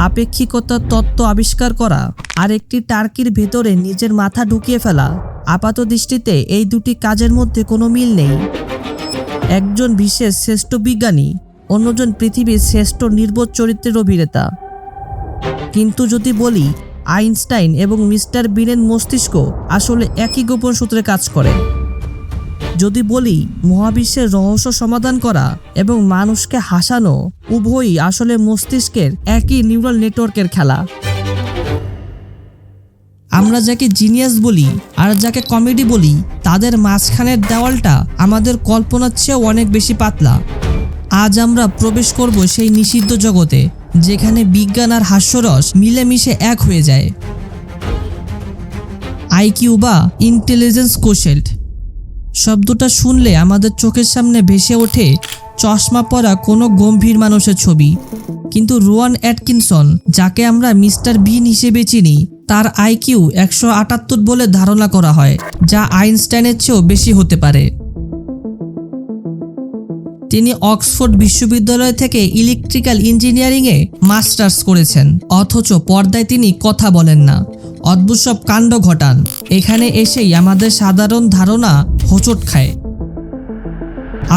আপেক্ষিকতার তত্ত্ব আবিষ্কার করা আর একটি টার্কির ভেতরে নিজের মাথা ঢুকিয়ে ফেলা। আপাত দৃষ্টিতে এই দুটি কাজের মধ্যে কোনো মিল নেই। একজন বিশেষ শ্রেষ্ঠ বিজ্ঞানী, অন্যজন পৃথিবীর শ্রেষ্ঠ নির্বোধ চরিত্রের অভিনেতা। কিন্তু যদি বলি আইনস্টাইন এবং মিস্টার বিনের মস্তিষ্ক আসলে একই গোপন সূত্রে কাজ করে, যদি বলি মহাবিশ্বের রহস্য সমাধান করা এবং মানুষকে হাসানো উভয়ই আসলে মস্তিষ্কের একই নিউরাল নেটওয়ার্কের খেলা। আমরা যাকে জিনিয়াস বলি আর যাকে কমেডি বলি, তাদের মাঝখানের দেওয়ালটা আমাদের কল্পনার চেয়েও অনেক বেশি পাতলা। আজ আমরা প্রবেশ করব সেই নিষিদ্ধ জগতে যেখানে বিজ্ঞান আর হাস্যরস মিলেমিশে এক হয়ে যায়। আইকিউ বা ইন্টেলিজেন্স কোশেন্ট শব্দটা শুনলে আমাদের চোখের সামনে ভেসে ওঠে চশমা পরা কোনো গম্ভীর মানুষের ছবি। কিন্তু রোয়ান অ্যাটকিনসন, যাকে আমরা মিস্টার বিন হিসেবে চিনি, তার আইকিউ 178 বলে ধারণা করা হয়, যা আইনস্টাইনের চেয়েও বেশি হতে পারে। তিনি অক্সফোর্ড বিশ্ববিদ্যালয় থেকে ইলেকট্রিক্যাল ইঞ্জিনিয়ারিংয়ে মাস্টার্স করেছেন, অথচ পর্দায় তিনি কথা বলেন না, অদ্ভুত সব কাণ্ড ঘটান। এখানে এসেই আমাদের সাধারণ ধারণা হোঁচট খায়।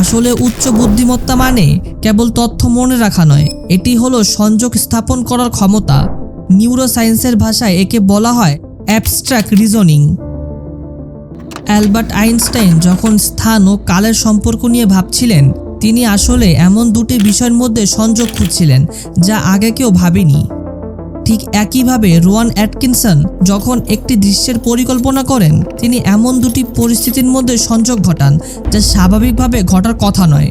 আসলে উচ্চ বুদ্ধিমত্তা মানে কেবল তথ্য মনে রাখা নয়, এটি হলো সংযোগ স্থাপন করার ক্ষমতা। নিউরোসায়েন্সের ভাষায় একে বলা হয় অ্যাবস্ট্রাক্ট রিজনিং। অ্যালবার্ট আইনস্টাইন যখন স্থান ও কালের সম্পর্ক নিয়ে ভাবছিলেন, তিনি আসলে এমন দুটি বিষয়ের মধ্যে সংযোগ খুঁজছিলেন যা আগে কেউ ভাবেনি। ঠিক একইভাবে রোয়ান অ্যাটকিনসন যখন একটি দৃশ্যের পরিকল্পনা করেন, তিনি এমন দুটি পরিস্থিতির মধ্যে সংযোগ ঘটান যা স্বাভাবিকভাবে ঘটার কথা নয়।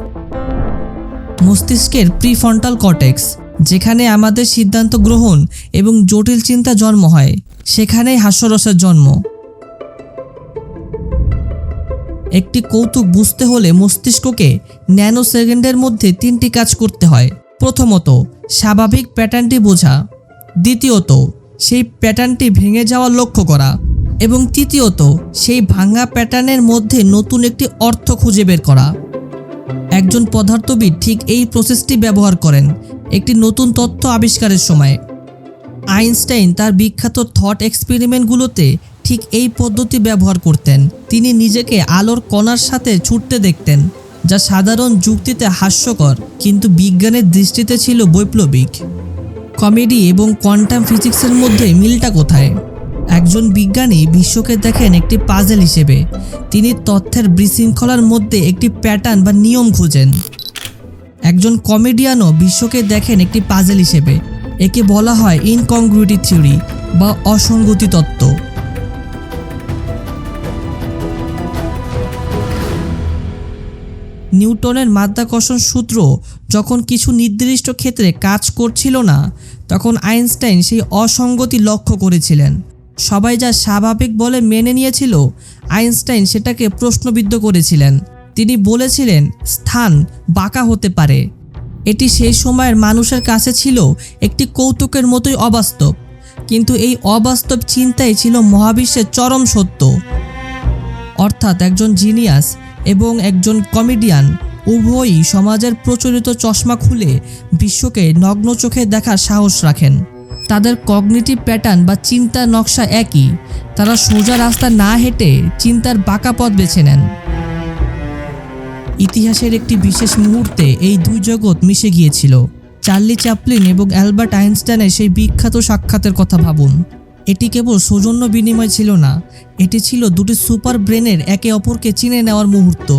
মস্তিষ্কের প্রিফ্রন্টাল কর্টেক্স, যেখানে আমাদের সিদ্ধান্ত গ্রহণ এবং জটিল চিন্তা জন্ম হয়, সেখানেই হাস্যরসের জন্ম। একটি কৌতুক বুঝতে হলে মস্তিষ্ককে ন্যানো সেকেন্ডের মধ্যে 3টি কাজ করতে হয়। প্রথমত, স্বাভাবিক প্যাটার্নটি বোঝা। দ্বিতীয়ত, সেই প্যাটার্নটি ভেঙে যাওয়া লক্ষ্য করা। এবং তৃতীয়ত, সেই ভাঙা প্যাটার্নের মধ্যে নতুন একটি অর্থ খুঁজে বের করা। একজন পদার্থবিদ ঠিক এই প্রসেসটি ব্যবহার করেন একটি নতুন তথ্য আবিষ্কারের সময়। আইনস্টাইন তার বিখ্যাত থট এক্সপেরিমেন্টগুলোতে ঠিক এই পদ্ধতি ব্যবহার করতেন। তিনি নিজেকে আলোর কণার সাথে ছুটতে দেখতেন, যা সাধারণ যুক্তিতে হাস্যকর কিন্তু বিজ্ঞানের দৃষ্টিতে ছিল বৈপ্লবিক। কমেডি এবং কোয়ান্টাম ফিজিক্সের মধ্যে মিলটা কোথায়? একজন বিজ্ঞানী বিশ্বকে দেখেন একটি পাজেল হিসেবে। তিনি তথ্যের বিশৃঙ্খলার মধ্যে একটি প্যাটার্ন বা নিয়ম খুঁজেন। একজন কমেডিয়ানও বিশ্বকে দেখেন একটি পাজেল হিসেবে। একে বলা হয় ইনকংগ্রুইটি থিওরি বা অসঙ্গতি তত্ত্ব। নিউটনের মাধ্যাকর্ষণ সূত্র যখন কিছু নির্দিষ্ট ক্ষেত্রে কাজ করছিল না, তখন আইনস্টাইন সেই অসঙ্গতি লক্ষ্য করেছিলেন। সবাই যা স্বাভাবিক বলে মেনে নিয়েছিল, আইনস্টাইন সেটাকে প্রশ্নবিদ্ধ করেছিলেন। তিনি বলেছিলেন স্থান বাঁকা হতে পারে। এটি সেই সময়ের মানুষের কাছে ছিল একটি কৌতুকের মতোই অবাস্তব, কিন্তু এই অবাস্তব চিন্তাই ছিল মহাবিশ্বের চরম সত্য। অর্থাৎ একজন জিনিয়াস এবং একজন কমেডিয়ান উভয়ই সমাজের প্রচলিত চশমা খুলে বিশ্বকে নগ্ন চোখে দেখার সাহস রাখেন। তাদের কগনিটিভ প্যাটার্ন বা চিন্তার নকশা একই। তারা সোজা রাস্তা না হেঁটে চিন্তার বাঁকা পথ বেছে নেন। ইতিহাসের একটি বিশেষ মুহূর্তে এই দুই জগৎ মিশে গিয়েছিল। চার্লি চ্যাপলিন এবং অ্যালবার্ট আইনস্টাইনের সেই বিখ্যাত সাক্ষাতের কথা ভাবুন। এটি কেবল সৌজন্য বিনিময় ছিল না, এটি ছিল দুটি সুপার ব্রেনের একে অপরকে চিনে নেওয়ার মুহূর্ত।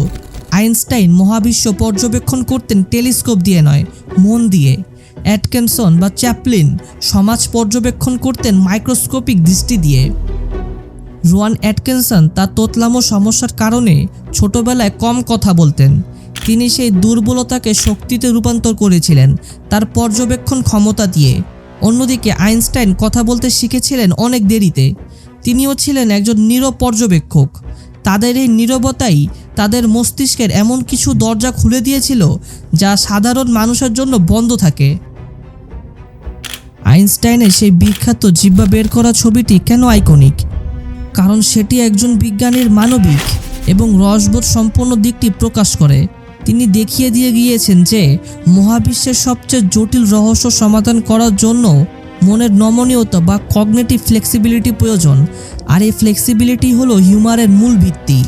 আইনস্টাইন মহাবিশ্ব পর্যবেক্ষণ করতেন টেলিস্কোপ দিয়ে নয়, মন দিয়ে। অ্যাটকিনসন বা চ্যাপলিন সমাজ পর্যবেক্ষণ করতেন মাইক্রোস্কোপিক দৃষ্টি দিয়ে। রোয়ান অ্যাটকিনসন তার তোতলামো সমস্যার কারণে ছোটবেলায় কম কথা বলতেন। তিনি সেই দুর্বলতাকে শক্তিতে রূপান্তর করেছিলেন তার পর্যবেক্ষণ ক্ষমতা দিয়ে। অন্যদিকে আইনস্টাইন কথা বলতে শিখেছিলেন অনেক দেরিতে। তিনিও ছিলেন একজন নীরব পর্যবেক্ষক। তাদের এই নীরবতাই তাদের মস্তিষ্কের এমন কিছু দরজা খুলে দিয়েছিল যা সাধারণ মানুষের জন্য বন্ধ থাকে। আইনস্টাইনের সেই বিখ্যাত জিহ্বা বের করা ছবিটি কেন আইকনিক? কারণ সেটি একজন বিজ্ঞানীর মানবিক এবং রসবোধ সম্পন্ন দিকটি প্রকাশ করে। তিনি দেখিয়ে দিয়ে গিয়েছেন যে মহাবিশ্বের সবচেয়ে জটিল রহস্য সমাধান করার জন্য মনের নমনীয়তা বা কগনিটিভ ফ্লেক্সিবিলিটি প্রয়োজন, আর এই ফ্লেক্সিবিলিটি হলো হিউমারের মূল ভিত্তি।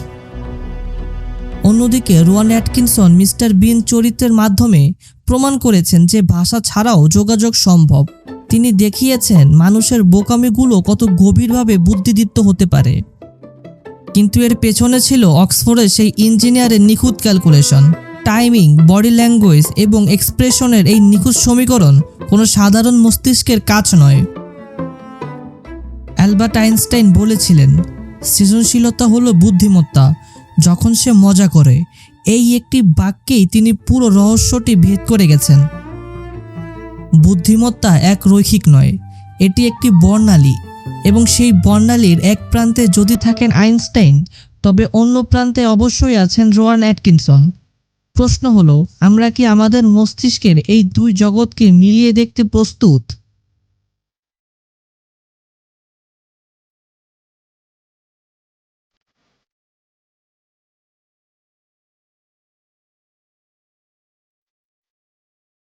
অন্যদিকে রোয়ান অ্যাটকিনসন মিস্টার বিন চরিত্রের মাধ্যমে প্রমাণ করেছেন যে ভাষা ছাড়াও যোগাযোগ সম্ভব। তিনি দেখিয়েছেন মানুষের বোকামিগুলো কত গভীরভাবে বুদ্ধিদীপ্ত হতে পারে। কিন্তু এর পেছনে ছিল অক্সফোর্ডের সেই ইঞ্জিনিয়ারের নিখুঁত ক্যালকুলেশন। টাইমিং, বডি ল্যাঙ্গুয়েজ এবং এক্সপ্রেশনের এই নিখুঁত সমীকরণ কোনো সাধারণ মস্তিষ্কের কাজ নয়। অ্যালবার্ট আইনস্টাইন বলেছিলেন, সৃজনশীলতা হলো বুদ্ধিমত্তা যখন সে মজা করে। এই একটি বাক্যেই তিনি পুরো রহস্যটি ভেদ করে গেছেন। বুদ্ধিমত্তা এক রৈখিক নয়, এটি একটি বর্ণালী, এবং সেই বর্ণালীর এক প্রান্তে যদি থাকেন আইনস্টাইন, তবে অন্য প্রান্তে অবশ্যই আছেন রোয়ান অ্যাটকিনসন। প্রশ্ন হলো, আমরা কি আমাদের মস্তিষ্কের এই দুই জগৎকে মিলিয়ে দেখতে প্রস্তুত?